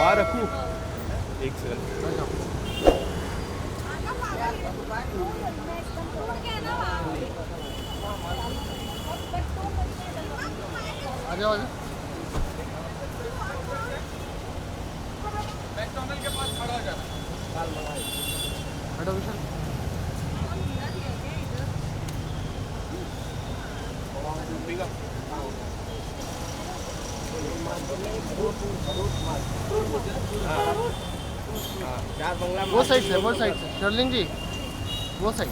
वहाँ रखूँ एक सेकंड। आ जाओ मैकडॉनल्ड के पास खड़ा हो जाना। हटो विशाल। वो साइड से शर्लिंग जी, वो साइड।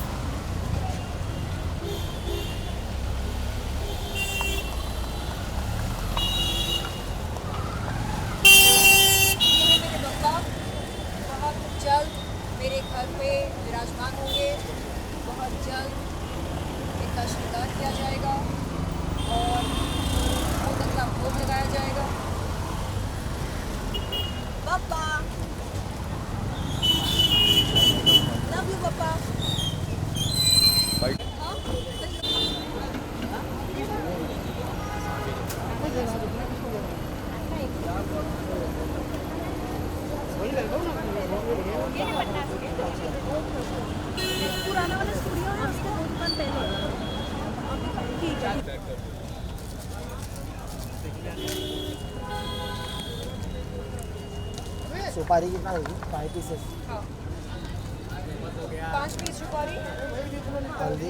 जल्द मेरे घर पे विराजमान होंगे। बहुत जल्द इनका श्रृंगार किया जाएगा और मोदक का भोग लगाया जाएगा। पापा, लव यू पापा। पुराना वाला स्टूडियो है, उसके 2 दुकान पहले। ठीक है। सुपारी कितना होगी? 5 पीसेस। हाँ, 5 पीस सुपारी। हल्दी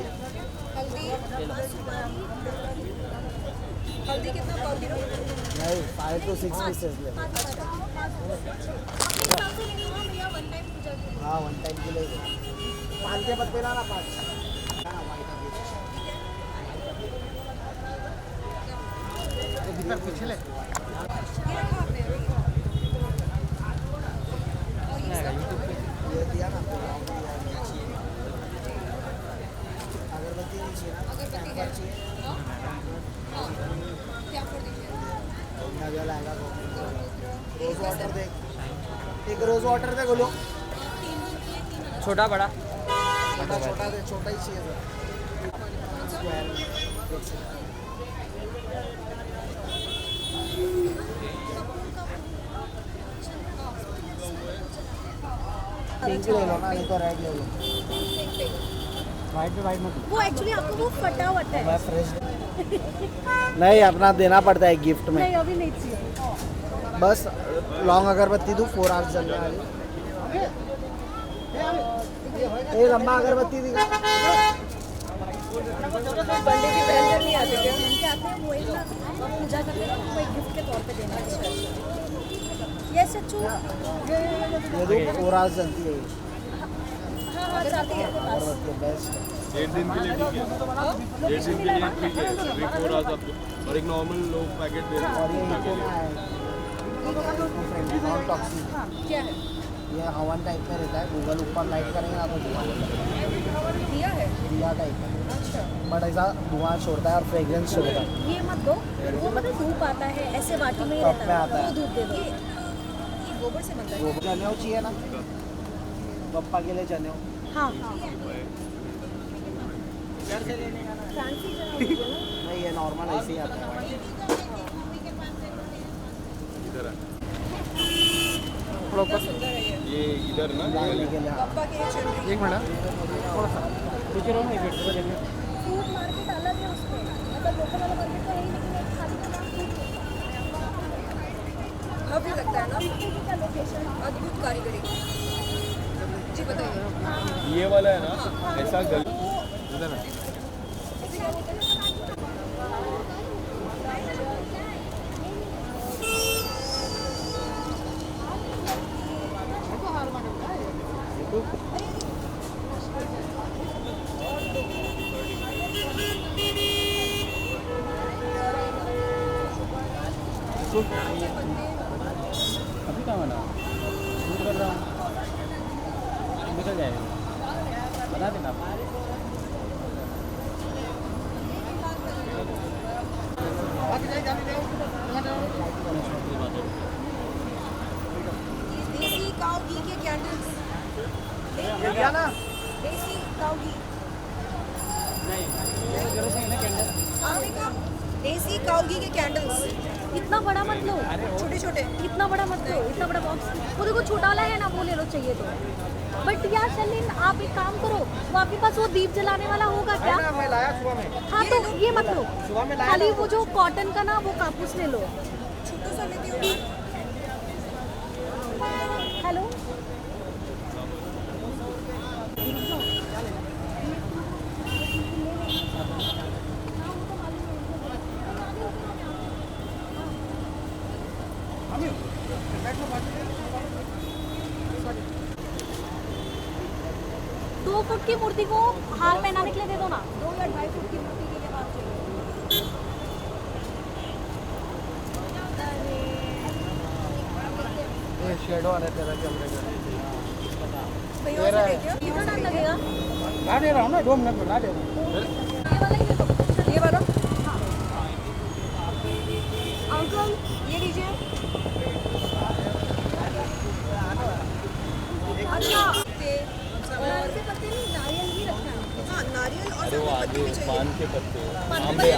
हल्दी कितना पाव किलो? नहीं, 5 to 6 पीसेस ले। हाँ, 1 टाइम के लिए 5 के पत्ते लाना, 5। दीपक पीछे ले। ये रखा आपने अभी? और ये सब? ये दिया ना। अगरबत्ती नहीं चाहिए ना? अगरबत्ती है? हाँ? हाँ, क्या कर दीजिए? नजर आएगा। रोज वाटर दे, एक रोज वाटर दे बोलो। छोटा बड़ा छोटा दे, छोटा ही चाहिए सर। स्क्वायर पिंक ले लो ना, नहीं तो रेड ले लो। वाइट पे वाइट मत। वो एक्चुअली आपको वो फटा हुआ है। मैं फ्रेश नहीं, अपना देना पड़ता है गिफ्ट में। नहीं, अभी नहीं चाहिए। बस लॉन्ग अगरबत्ती दूँ, 4 आवर्स जलने वाली। एक लंबा अगरबत्ती दिखा। पंडित जी पहले नहीं आते क्या? उनके आते हैं, वो एक ना पूजा करते हैं, वो एक गिफ्ट के तौर पे देना है। ये सच्चू ये दो 4 आवर्स जलती है। हाँ हाँ, जाती है अगरबत्ती बेस्ट। 1 दिन के लिए ठीक है, 1 दिन के लिए ठीक है। 3-4 आवर्स आपको और एक नॉर्मल लोग पैकेट दे रहे और ये इको में है नॉन टॉक्सिक। क्या है? ये हवन टाइप में रहता है। गूगल ऊपर लाइट करेंगे ना तो धुआं दिया है? दिया टाइप है, अच्छा, बट ऐसा धुआं छोड़ता है और फ्रेग्रेंस छोड़ता है। ये मत दो। वो मतलब धूप आता है ऐसे वाटी में ही कप रहता में है, आता है। वो धूप दे दो। ये गोबर से बनता है? वो जनेऊ चाहिए ना पप्पा के लिए? जनेऊ हाँ। नहीं, ये नॉर्मल ऐसे ही आता है। इधर है कितना सुंदर है ये। ये इधर ना लाने के लिए। हाँ। पापा के लिए चल रही है। एक मिनट थोड़ा सा पीछे रहो ना, एक मिनट। फ्रूट मार्केट अलग है उसमें, मतलब लोकल वाला मार्केट तो है ही, लेकिन एक खाली का नाम फ्रूट भव्य लगता है ना। का लोकेशन अद्भुत कारीगरी। जी बताइए। ये वाला है ना, ऐसा गल उधर है। अभी कहाँ बना शूट कर रहा हूँ, निकल जाएगा, बता देना आप। देसी काऊ घी के कैंडल्स। क्या ना? देसी काऊ घी। नहीं जरूरत नहीं है ना कैंडल। आपने कहा देसी काऊ घी के कैंडल्स। इतना बड़ा मत लो, छोटे छोटे इतना बड़ा मत लो, इतना बड़ा बॉक्स वो देखो छोटा वाला है ना, वो ले लो चाहिए तो। बट यार शर्लिन आप एक काम करो, वो आपके पास वो दीप जलाने वाला होगा क्या? मैं लाया सुबह में। हाँ तो ये मत लो, सुबह में लाया खाली वो जो कॉटन का ना वो कापूस ले लो। छोटू सा लेती हूँ। हेलो दो फुट की मूर्ति को हार पहनाने के लिए दे दो ना। 2 या 2.5 फुट की मूर्ति के लिए हाथ चाहिए। ये शेडो आ रहा है तेरा कैमरे का। कहीं और से देखिए। कितना टाइम लगेगा? ला दे रहा हूँ ना, 2 मिनट में ला दे रहा हूँ। ये वाला ही दे दो। ये वाला अंकल ये लीजिए। अच्छा और से पत्ते नहीं, नारियल ही रखना है। हाँ नारियल और अरे वो पत्ते आगे भी चाहिए। पान के पत्ते हैं।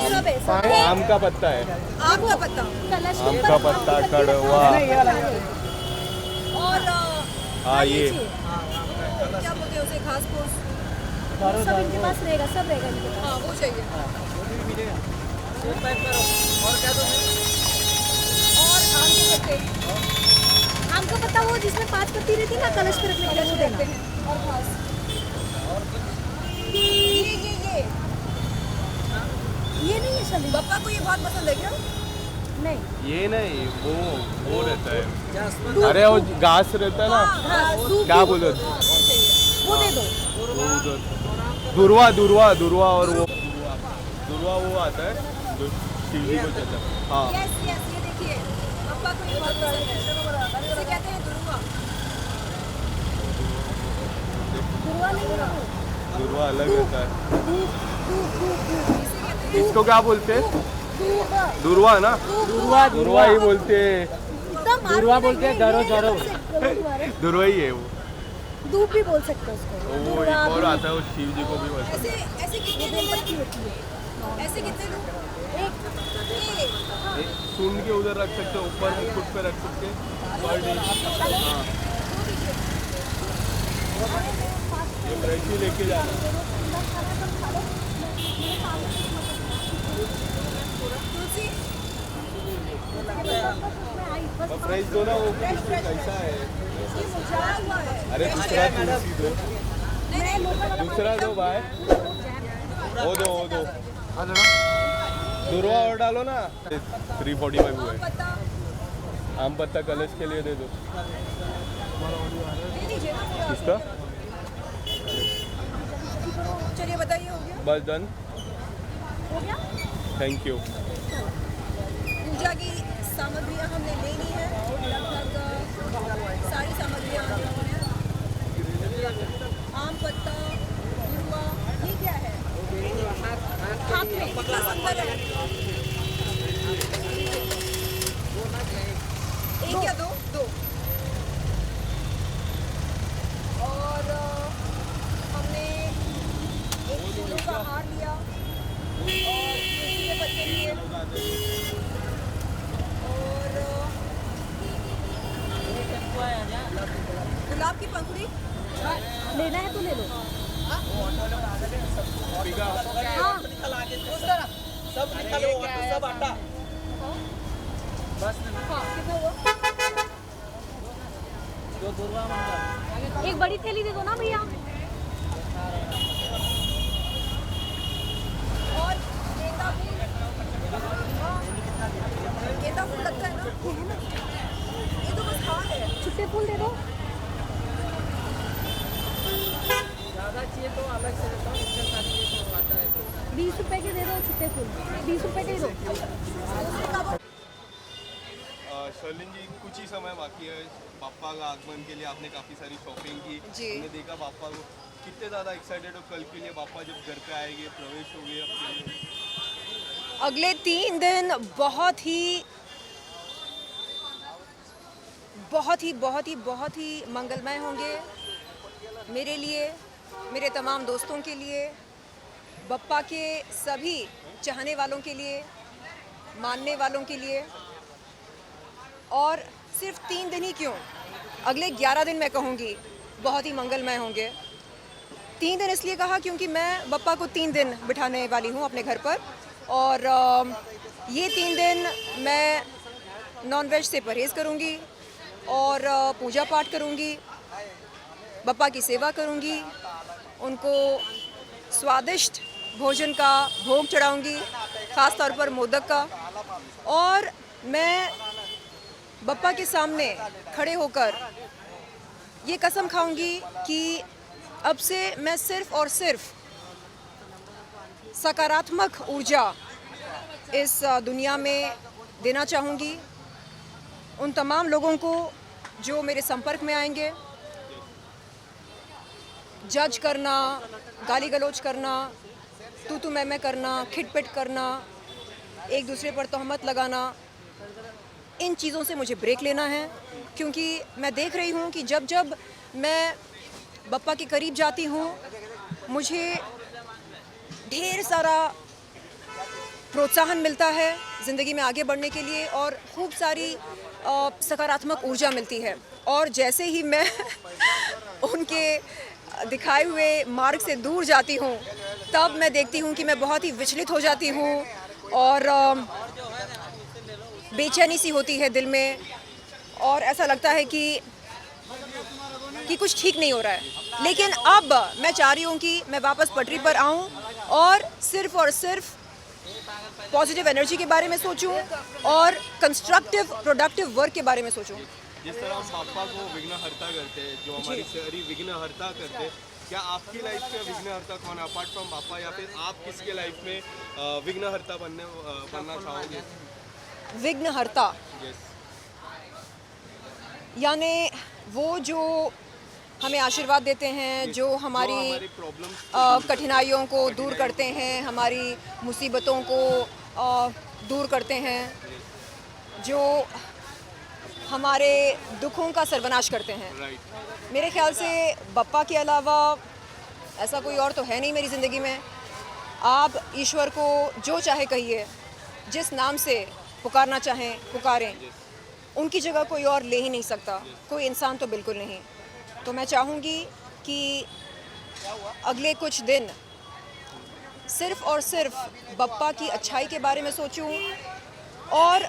सब है सब है। आम का पत्ता है। आम का पत्ता कलश आम के का ऊपर पत्ता, आम की पत्ती कड़वा। रखना है। और हाँ ये क्या बोलते हैं उसे, घास फूस। सब इनके पास रहेगा, सब रहेगा इनके पास। हाँ वो चाहिए। और आम के पत्ते आम का पत्ता वो जिसमें 5 पत्ती रहती है ना, कलश पे रखने के लिए वो देना। और घास। ये ये नहीं है शर्लिन, पापा को ये बहुत पसंद है क्या? नहीं ये नहीं, वो रहता है। अरे वो घास रहता है ना, घास, दूब, क्या बोलो, वो दे दो। दुर्वा दुर्वा दुर्वा और वो दुर्वा वो आता है जो शिव जी को चलता है। हाँ यस यस, ये देखिए पापा को ये बहुत पसंद है। इसे कहते हैं दुर्वा। दुर्वा नहीं है वो। दुर्वा अलग रहता है। दूब, दूब, दूब, दूब। इसे कहते हैं इसको क्या बोलते हैं? दूब। दुर्वा ना, दुर्वा दुर्वा ही बोलते हैं। एकदम दुर्वा बोलते हैं, जरो जरो। दुर्वा ही है वो। दूब भी बोल सकते हो उसको। वो एक और आता है वो शिव जी को भी पसंद ऐसे है। ऐसे कितने दो लूं? पत्ती होती है। ऐसे कितने लूं? एक एक। सुन के उधर रख सकते हो, ऊपर मुकुट पे रख सकते हैं। पर डे हाँ, ये फ्रेश ही लेके जाना। तुलसी और फ्रेश दो ना, वो कैसा है? ये मुरझाया हुआ है। अरे दूसरा तुलसी दो, नहीं दूसरा दो भाई, वो दो आ जाना। दुर्वा और डालो ना। 345 हुआ है। पत्ता आम पत्ता कलश के लिए दे दो। दे दीजिए ना पूरा। किसका? चलिए बताइए, हो गया? बस डन, हो गया? Thank you. पूजा की सामग्रियां हमने ले ली है, लगभग सारी सामग्रियां आ गई हैं। आम पत्ता, दुर्वा, ये क्या है? हाथ में कितना सुंदर है। एक या दो? दो। और हमने एक फूलों का हार लिया और तुलसी के पत्ते लिए और गुलाब की पंखुड़ी। लेना है तो ले लो। हाँ हाँ कितना हुआ? एक बड़ी थैली दे दो ना भैया। और गेंदा फूल। गेंदा फूल लगता है ना? ये तो बस हार है। छुट्टे फूल दे दो। ज़्यादा चाहिए तो अलग से देता हूँ, इसके साथ ये तो आता है। 20 रुपए के दे दो छुट्टे फूल, 20 रुपए के दो। शर्लिन जी, कुछ ही समय बाकी है पापा का आगमन के लिए। आपने काफ़ी सारी शॉपिंग की, जी। हमने देखा पापा को कितने ज़्यादा एक्साइटेड हो कल के लिए। पापा जब घर पे आएंगे, प्रवेश हो गए आपके लिए। अगले 3 दिन बहुत ही मंगलमय होंगे मेरे लिए, मेरे तमाम दोस्तों के लिए, बप्पा के सभी चाहने वालों के लिए, मानने वालों के लिए। और सिर्फ 3 दिन ही क्यों, अगले 11 दिन मैं कहूँगी बहुत ही मंगलमय होंगे। 3 दिन इसलिए कहा क्योंकि मैं बप्पा को 3 दिन बिठाने वाली हूँ अपने घर पर, और ये 3 दिन मैं नॉनवेज से परहेज़ करूँगी और पूजा पाठ करूँगी, बप्पा की सेवा करूँगी, उनको स्वादिष्ट भोजन का भोग चढ़ाऊँगी, ख़ास तौर पर मोदक का। और मैं बप्पा के सामने खड़े होकर ये कसम खाऊंगी कि अब से मैं सिर्फ और सिर्फ सकारात्मक ऊर्जा इस दुनिया में देना चाहूँगी उन तमाम लोगों को जो मेरे संपर्क में आएंगे। जज करना, गाली गलौज करना, तू मैं करना, खिटपिट करना, एक दूसरे पर तोहमत लगाना, इन चीज़ों से मुझे ब्रेक लेना है, क्योंकि मैं देख रही हूँ कि जब जब मैं बप्पा के करीब जाती हूँ मुझे ढेर सारा प्रोत्साहन मिलता है ज़िंदगी में आगे बढ़ने के लिए और खूब सारी सकारात्मक ऊर्जा मिलती है। और जैसे ही मैं उनके दिखाए हुए मार्ग से दूर जाती हूँ तब मैं देखती हूँ कि मैं बहुत ही विचलित हो जाती हूँ और बेचैनी सी होती है दिल में, और ऐसा लगता है कि कुछ ठीक नहीं हो रहा है। लेकिन अब मैं चाह रही हूँ कि मैं वापस पटरी पर आऊँ और सिर्फ पॉजिटिव एनर्जी के बारे में सोचूं और कंस्ट्रक्टिव प्रोडक्टिव वर्क के बारे में सोचूं। जिस तरह हम पापा को विघ्नहर्ता करते हैं, जो हमारी शहरी विघ्नहर्ता करते हैं, क्या आपकी लाइफ में विघ्नहर्ता कौन है अपार्ट फ्रॉम पापा, या फिर आप किसके लाइफ में विघ्नहर्ता बनना चाहोगे? विघ्नहर्ता यानी वो जो हमें आशीर्वाद देते हैं, जो हमारी कठिनाइयों को दूर करते हैं, हमारी मुसीबतों को दूर करते हैं, जो हमारे दुखों का सर्वनाश करते हैं। मेरे ख्याल से बप्पा के अलावा ऐसा कोई और तो है नहीं मेरी ज़िंदगी में। आप ईश्वर को जो चाहे कहिए, जिस नाम से पुकारना चाहें पुकारें, उनकी जगह कोई और ले ही नहीं सकता, कोई इंसान तो बिल्कुल नहीं। तो मैं चाहूँगी कि अगले कुछ दिन सिर्फ़ और सिर्फ बप्पा की अच्छाई के बारे में सोचूं और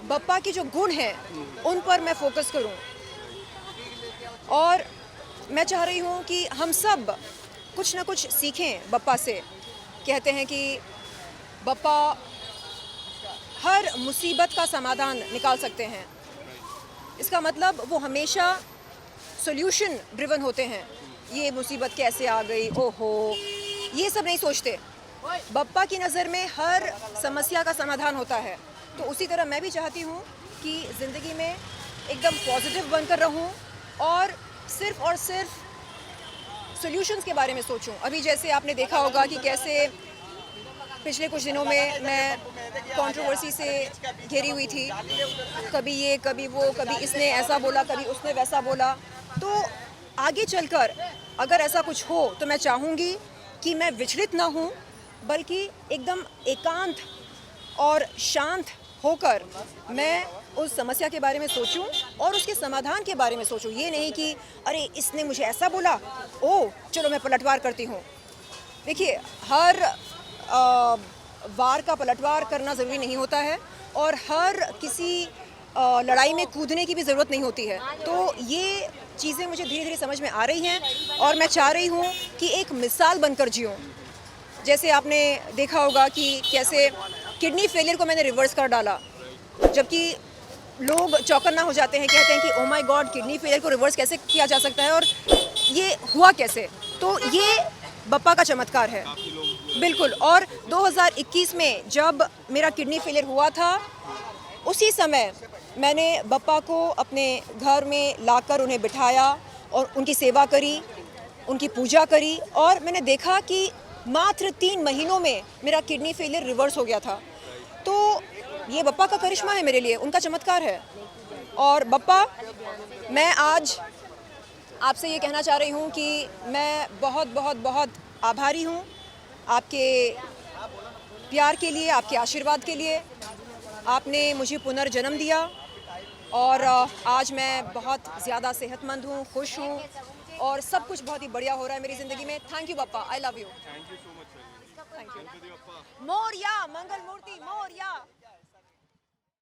बप्पा के जो गुण हैं उन पर मैं फोकस करूं। और मैं चाह रही हूं कि हम सब कुछ ना कुछ सीखें बप्पा से। कहते हैं कि बप्पा हर मुसीबत का समाधान निकाल सकते हैं। इसका मतलब वो हमेशा सॉल्यूशन ड्रिवन होते हैं। ये मुसीबत कैसे आ गई, ओहो, ये सब नहीं सोचते। बप्पा की नज़र में हर समस्या का समाधान होता है। तो उसी तरह मैं भी चाहती हूँ कि ज़िंदगी में एकदम पॉजिटिव बनकर रहूँ और सिर्फ सॉल्यूशंस के बारे में सोचूं। अभी जैसे आपने देखा होगा कि कैसे पिछले कुछ दिनों में मैं कंट्रोवर्सी से घिरी हुई थी, कभी ये कभी वो, कभी इसने ऐसा बोला, कभी उसने वैसा बोला। तो आगे चलकर अगर ऐसा कुछ हो तो मैं चाहूँगी कि मैं विचलित ना हूँ, बल्कि एकदम एकांत और शांत होकर मैं उस समस्या के बारे में सोचूं और उसके समाधान के बारे में सोचूं। ये नहीं कि अरे इसने मुझे ऐसा बोला, ओह चलो मैं पलटवार करती हूँ। देखिए, हर वार का पलटवार करना ज़रूरी नहीं होता है और हर किसी लड़ाई में कूदने की भी ज़रूरत नहीं होती है। तो ये चीज़ें मुझे धीरे धीरे समझ में आ रही हैं और मैं चाह रही हूँ कि एक मिसाल बनकर जियूँ। जैसे आपने देखा होगा कि कैसे किडनी फेलियर को मैंने रिवर्स कर डाला, जबकि लोग चौकन्ना हो जाते हैं, कहते हैं कि oh my God, kidney failure को रिवर्स कैसे किया जा सकता है और ये हुआ कैसे। तो ये बप्पा का चमत्कार है, बिल्कुल। और 2021 में जब मेरा किडनी फेलियर हुआ था, उसी समय मैंने बप्पा को अपने घर में लाकर उन्हें बिठाया और उनकी सेवा करी, उनकी पूजा करी, और मैंने देखा कि मात्र 3 महीनों में मेरा किडनी फेलियर रिवर्स हो गया था। तो ये बप्पा का करिश्मा है मेरे लिए, उनका चमत्कार है। और बप्पा, मैं आज आपसे ये कहना चाह रही हूँ कि मैं बहुत बहुत बहुत आभारी हूँ आपके प्यार के लिए, आपके आशीर्वाद के लिए। आपने मुझे पुनर्जन्म दिया और आज मैं बहुत ज़्यादा सेहतमंद हूँ, खुश हूँ और सब कुछ बहुत ही बढ़िया हो रहा है मेरी ज़िंदगी में। Thank you papa, I love you. Thank you so much sir. Thank you. Ganpati Bappa. Morya, Mangal Murti Morya.